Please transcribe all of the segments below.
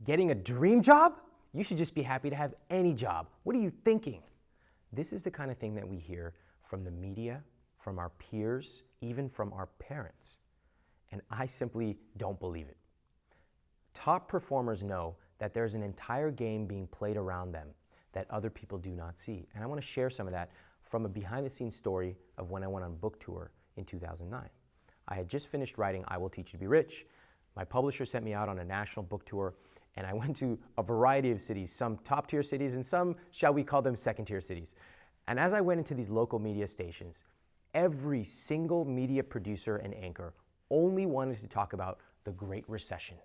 Getting a dream job? You should just be happy to have any job. What are you thinking? This is the kind of thing that we hear from the media, from our peers, even from our parents. And I simply don't believe it. Top performers know that there's an entire game being played around them that other people do not see. And I want to share some of that from a behind-the-scenes story of when I went on book tour in 2009. I had just finished writing I Will Teach You to Be Rich. My publisher sent me out on a national book tour, and I went to a variety of cities, some top-tier cities and some, shall we call them, second-tier cities. And as I went into these local media stations, every single media producer and anchor only wanted to talk about the Great Recession.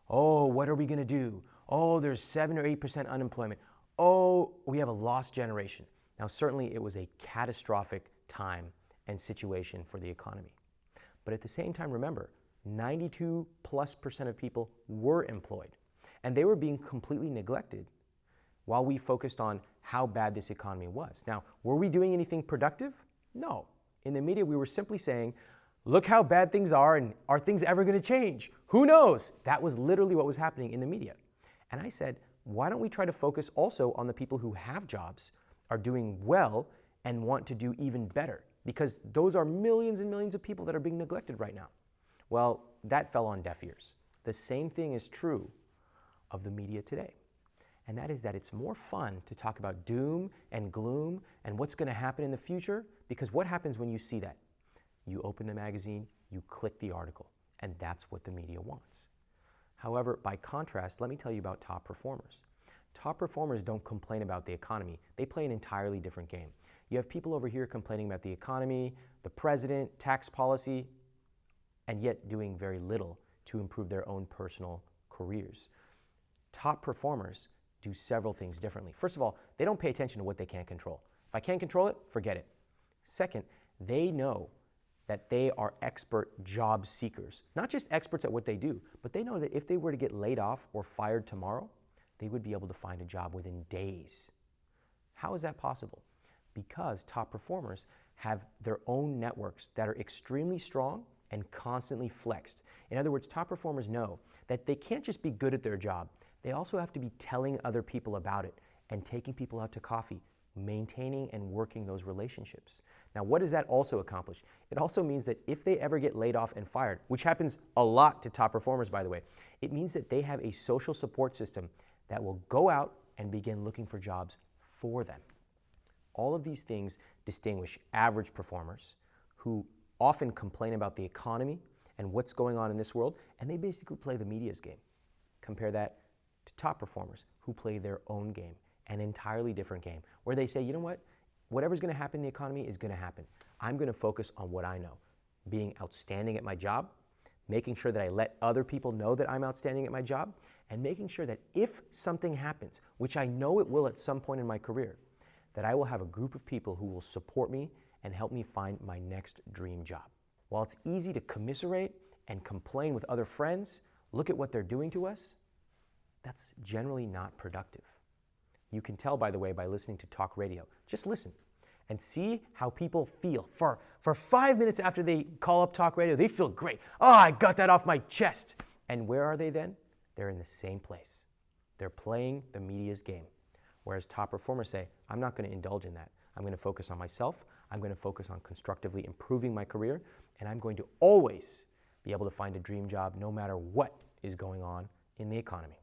Oh, what are we going to do? Oh, there's 7 or 8% unemployment. Oh, we have a lost generation. Now, certainly it was a catastrophic time and situation for the economy. But at the same time, remember, 92+% of people were employed, and they were being completely neglected while we focused on how bad this economy was. Now, were we doing anything productive? No. In the media, we were simply saying, look how bad things are, and are things ever going to change? Who knows? That was literally what was happening in the media. And I said, why don't we try to focus also on the people who have jobs, are doing well, and want to do even better? Because those are millions and millions of people that are being neglected right now. Well, that fell on deaf ears. The same thing is true of the media today. And that is that it's more fun to talk about doom and gloom and what's going to happen in the future, because what happens when you see that? You open the magazine, you click the article, and that's what the media wants. However, by contrast, let me tell you about top performers. Top performers don't complain about the economy. They play an entirely different game. You have people over here complaining about the economy, the president, tax policy, and yet doing very little to improve their own personal careers. Top performers do several things differently. First of all, they don't pay attention to what they can't control. If I can't control it, forget it. Second, they know that they are expert job seekers. Not just experts at what they do, but they know that if they were to get laid off or fired tomorrow, they would be able to find a job within days. How is that possible? Because top performers have their own networks that are extremely strong and constantly flexed. In other words, top performers know that they can't just be good at their job. They also have to be telling other people about it and taking people out to coffee, maintaining and working those relationships. Now, what does that also accomplish? It also means that if they ever get laid off and fired, which happens a lot to top performers, by the way, it means that they have a social support system that will go out and begin looking for jobs for them. All of these things distinguish average performers who often complain about the economy and what's going on in this world, and they basically play the media's game. Compare that to top performers who play their own game, an entirely different game, where they say, you know what, whatever's going to happen in the economy is going to happen. I'm going to focus on what I know, being outstanding at my job, making sure that I let other people know that I'm outstanding at my job, and making sure that if something happens, which I know it will at some point in my career, that I will have a group of people who will support me and help me find my next dream job. While it's easy to commiserate and complain with other friends, look at what they're doing to us, that's generally not productive. You can tell, by the way, by listening to talk radio. Just listen and see how people feel. For 5 minutes after they call up talk radio, they feel great. Oh, I got that off my chest. And where are they then? They're in the same place. They're playing the media's game. Whereas top performers say, I'm not going to indulge in that. I'm going to focus on myself. I'm going to focus on constructively improving my career. And I'm going to always be able to find a dream job no matter what is going on in the economy.